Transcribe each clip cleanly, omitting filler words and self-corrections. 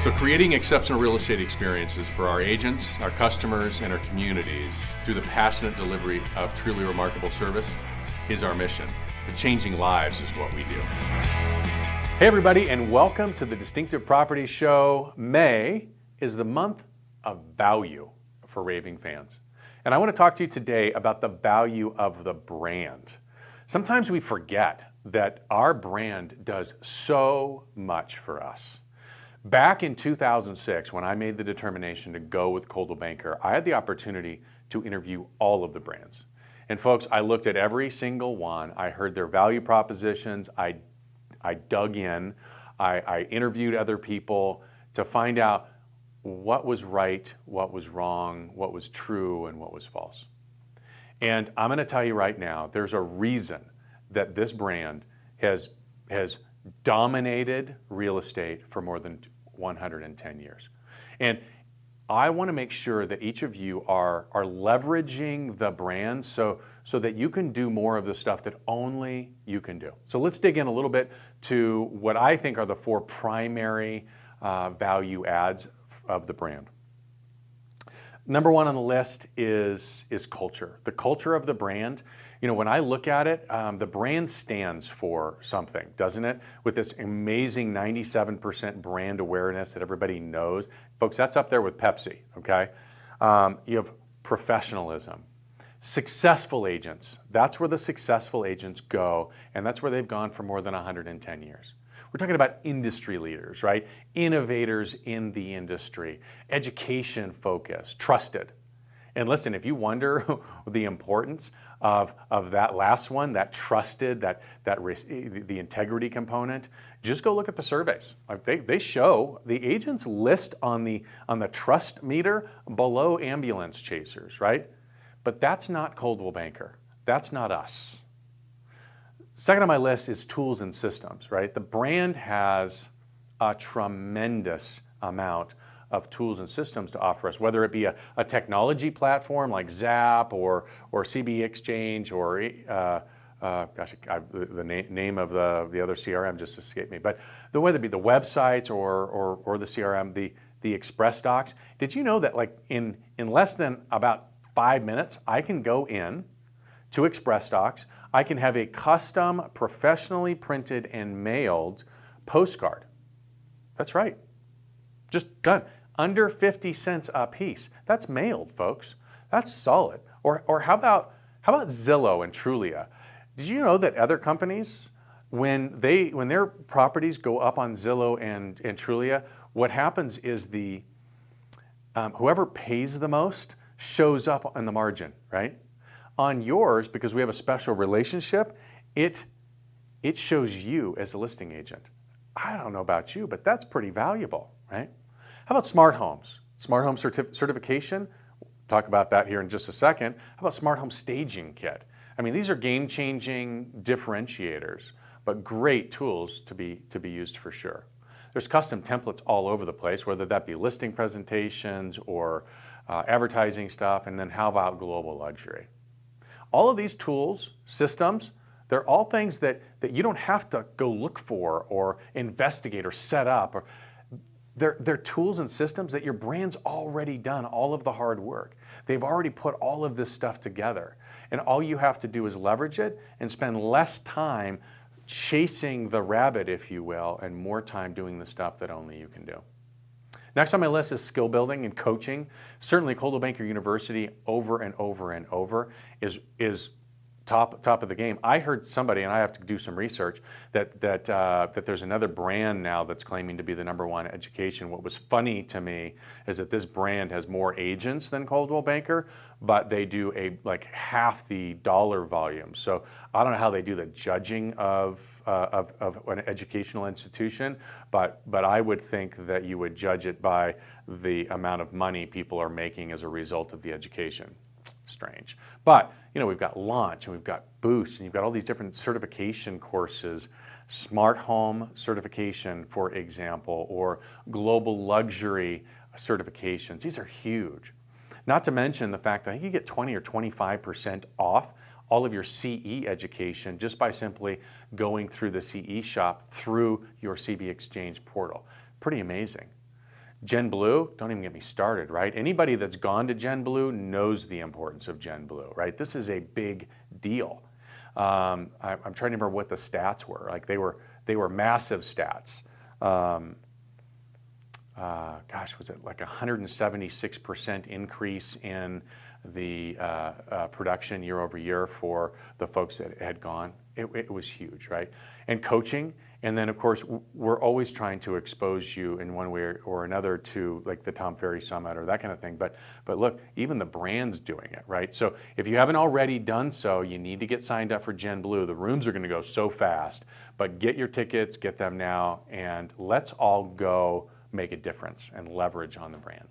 So creating exceptional real estate experiences for our agents, our customers, and our communities through the passionate delivery of truly remarkable service is our mission. But changing lives is what we do. Hey everybody, and welcome to the Distinctive Properties Show. May is the month of value for raving fans. And I want to talk to you today about the value of the brand. Sometimes we forget that our brand does so much for us. Back in 2006, when I made the determination to go with Coldwell Banker, I had the opportunity to interview all of the brands. And folks, I looked at every single one. I heard their value propositions. I dug in. I interviewed other people to find out what was right, what was wrong, what was true, and what was false. And I'm going to tell you right now, there's a reason that this brand has dominated real estate for more than 110 years. And I want to make sure that each of you are leveraging the brand so that you can do more of the stuff that only you can do. So let's dig in a little bit to what I think are the four primary value adds of the brand. Number one on the list is culture. The culture of the brand. You know, when I look at it, the brand stands for something, doesn't it? With this amazing 97% brand awareness that everybody knows. Folks, that's up there with Pepsi, okay? You have professionalism. Successful agents. That's where the successful agents go, and that's where they've gone for more than 110 years. We're talking about industry leaders, right? Innovators in the industry. Education focused, trusted. And listen, if you wonder the importance of that last one, that trusted, the integrity component, just go look at the surveys. They show the agents list on the trust meter below ambulance chasers, right? But that's not Coldwell Banker. That's not us. Second on my list is tools and systems, right? The brand has a tremendous amount of tools and systems to offer us, whether it be a technology platform like Zap or CB Exchange or the name of the other CRM just escaped me. But whether it be the websites or the CRM, the Express Docs. Did you know that like in less than about 5 minutes, I can go in to Express Docs. I can have a custom, professionally printed and mailed postcard. That's right. Just done. Under 50 cents a piece. That's mailed, folks. That's solid. Or how about Zillow and Trulia? Did you know that other companies, when their properties go up on Zillow and Trulia, what happens is whoever pays the most shows up on the margin, right? On yours, because we have a special relationship, it shows you as a listing agent. I don't know about you, but that's pretty valuable, right? How about smart homes? Smart home certification? We'll talk about that here in just a second. How about smart home staging kit? I mean, these are game-changing differentiators, but great tools to be used for sure. There's custom templates all over the place, whether that be listing presentations or advertising stuff, and then how about global luxury? All of these tools, systems, they're all things that you don't have to go look for or investigate or set up. They're tools and systems that your brand's already done all of the hard work. They've already put all of this stuff together. And all you have to do is leverage it and spend less time chasing the rabbit, if you will, and more time doing the stuff that only you can do. Next on my list is skill building and coaching. Certainly Coldwell Banker University over and over and over is top of the game. I heard somebody, and I have to do some research, that there's another brand now that's claiming to be the #1 education. What was funny to me is that this brand has more agents than Coldwell Banker, but they do like half the dollar volume. So I don't know how they do the judging of an educational institution, but I would think that you would judge it by the amount of money people are making as a result of the education. Strange. But, you know, we've got Launch and we've got Boost and you've got all these different certification courses, smart home certification, for example, or global luxury certifications. These are huge. Not to mention the fact that you get 20 or 25% off all of your CE education just by simply going through the CE shop through your CB Exchange portal. Pretty amazing. Gen Bleu, don't even get me started, right? Anybody that's gone to Gen Bleu knows the importance of Gen Bleu, right? This is a big deal. I'm trying to remember what the stats were. Like they were massive stats. Gosh, was it like 176% increase in the production year over year for the folks that had gone? It was huge, right? And coaching, and then of course we're always trying to expose you in one way or another to like the Tom Ferry Summit or that kind of thing. But look, even the brand's doing it, right? So if you haven't already done so, you need to get signed up for Gen Bleu. The rooms are going to go so fast, but get your tickets, get them now, and let's all go make a difference and leverage on the brand.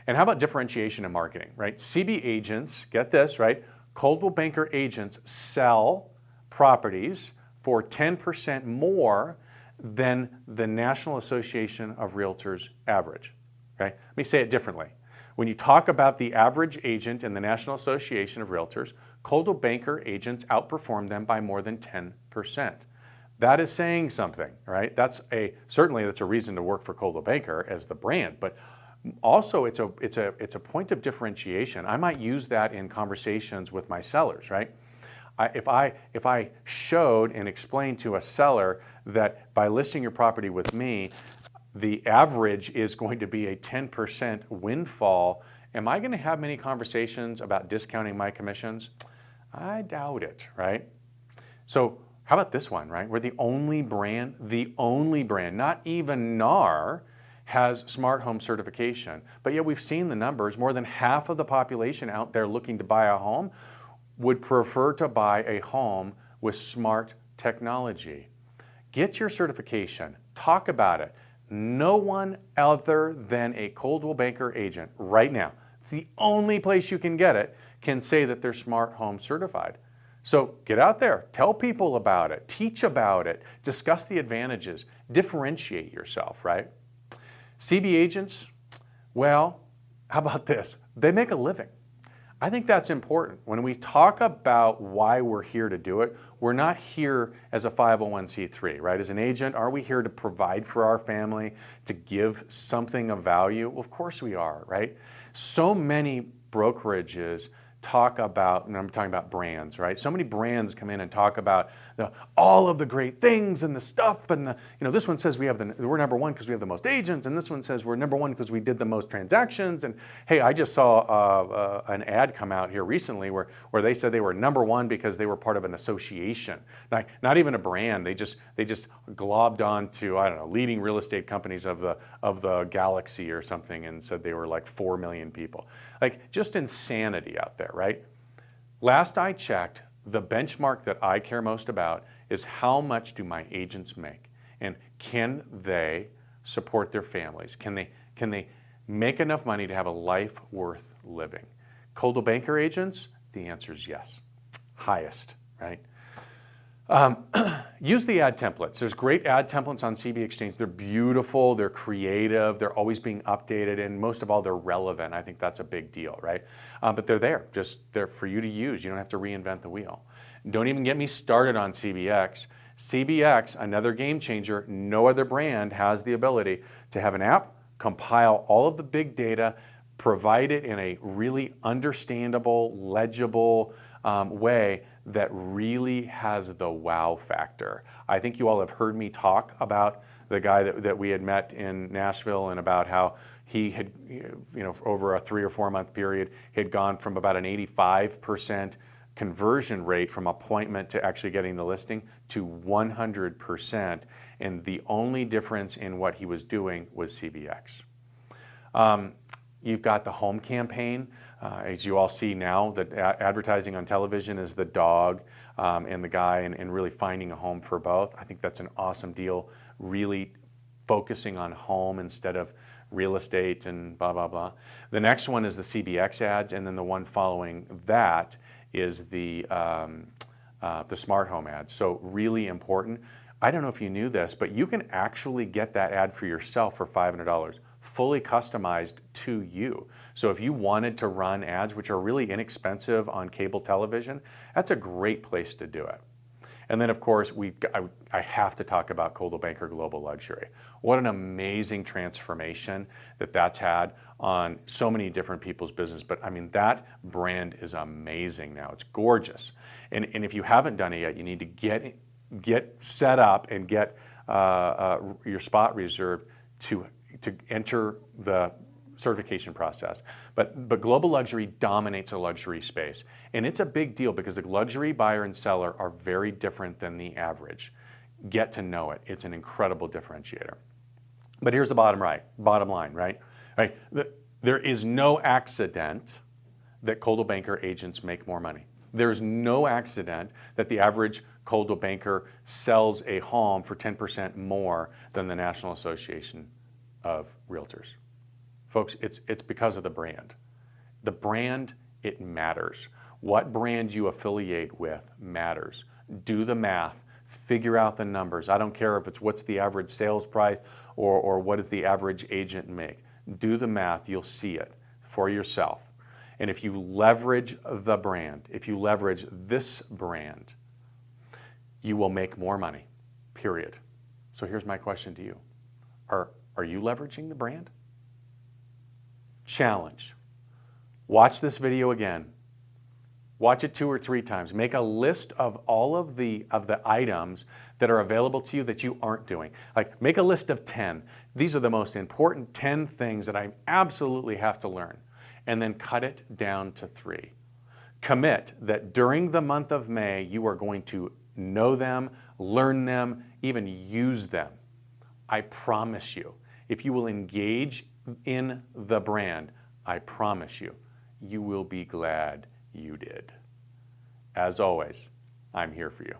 And how about differentiation in marketing, right? CB agents, get this, right? Coldwell Banker agents sell properties for 10% more than the National Association of Realtors average, okay? Let me say it differently. When you talk about the average agent in the National Association of Realtors, Coldwell Banker agents outperform them by more than 10%. That is saying something, right? Certainly that's a reason to work for Coldwell Banker as the brand, but also it's a point of differentiation. I might use that in conversations with my sellers, right? If I showed and explained to a seller that by listing your property with me, the average is going to be a 10% windfall, am I going to have many conversations about discounting my commissions? I doubt it, right? So how about this one, right? We're the only brand, not even NAR has smart home certification. But yet we've seen the numbers, more than half of the population out there looking to buy a home would prefer to buy a home with smart technology. Get your certification, talk about it. No one other than a Coldwell Banker agent right now, it's the only place you can get it, can say that they're smart home certified. So get out there, tell people about it, teach about it, discuss the advantages, differentiate yourself, right? CB agents, well, how about this? They make a living. I think that's important. When we talk about why we're here to do it, we're not here as a 501c3, right? As an agent, are we here to provide for our family, to give something of value? Well, of course we are, right? So many brokerages talk about, and I'm talking about brands, right? So many brands come in and talk about all of the great things and the stuff, and this one says we're number one because we have the most agents, and this one says we're number one because we did the most transactions. And hey, I just saw an ad come out here recently where they said they were number one because they were part of an association, not even a brand. They just globbed on to, I don't know, leading real estate companies of the galaxy or something, and said they were like 4 million people. Like, just insanity out there, right? Last I checked, the benchmark that I care most about is how much do my agents make, and can they support their families? Can they make enough money to have a life worth living? Coldwell Banker agents, the answer is yes, highest, right? Use the ad templates. There's great ad templates on CB Exchange. They're beautiful, they're creative, they're always being updated, and most of all, they're relevant. I think that's a big deal, right? But they're there, just there for you to use. You don't have to reinvent the wheel. Don't even get me started on CBX. CBX, another game changer. No other brand has the ability to have an app, compile all of the big data, provide it in a really understandable, legible way that really has the wow factor. I think you all have heard me talk about the guy that we had met in Nashville, and about how he had, over a 3 or 4 month period, had gone from about an 85% conversion rate from appointment to actually getting the listing to 100%. And the only difference in what he was doing was CBX. You've got the home campaign. As you all see now, that advertising on television is the dog and the guy, and really finding a home for both. I think that's an awesome deal, really focusing on home instead of real estate and blah, blah, blah. The next one is the CBX ads, and then the one following that is the smart home ads. So really important. I don't know if you knew this, but you can actually get that ad for yourself for $500. Fully customized to you. So if you wanted to run ads, which are really inexpensive on cable television, that's a great place to do it. And then, of course, I have to talk about Coldwell Banker Global Luxury. What an amazing transformation that's had on so many different people's business. But I mean, that brand is amazing now. It's gorgeous. And if you haven't done it yet, you need to get set up and get your spot reserved to enter the certification process. But global luxury dominates a luxury space. And it's a big deal because the luxury buyer and seller are very different than the average. Get to know it. It's an incredible differentiator. But here's the bottom line, right? There is no accident that Coldwell Banker agents make more money. There's no accident that the average Coldwell Banker sells a home for 10% more than the National Association of Realtors. Folks, it's because of the brand. The brand, it matters. What brand you affiliate with matters. Do the math, figure out the numbers. I don't care if it's what's the average sales price or what does the average agent make. Do the math, you'll see it for yourself. And if you leverage the brand, if you leverage this brand, you will make more money, period. So here's my question to you. Are you leveraging the brand? Challenge. Watch this video again. Watch it 2 or 3 times. Make a list of all of the items that are available to you that you aren't doing. Like, make a list of 10. These are the most important 10 things that I absolutely have to learn. And then cut it down to 3. Commit that during the month of May, you are going to know them, learn them, even use them. I promise you, if you will engage in the brand, I promise you, you will be glad you did. As always, I'm here for you.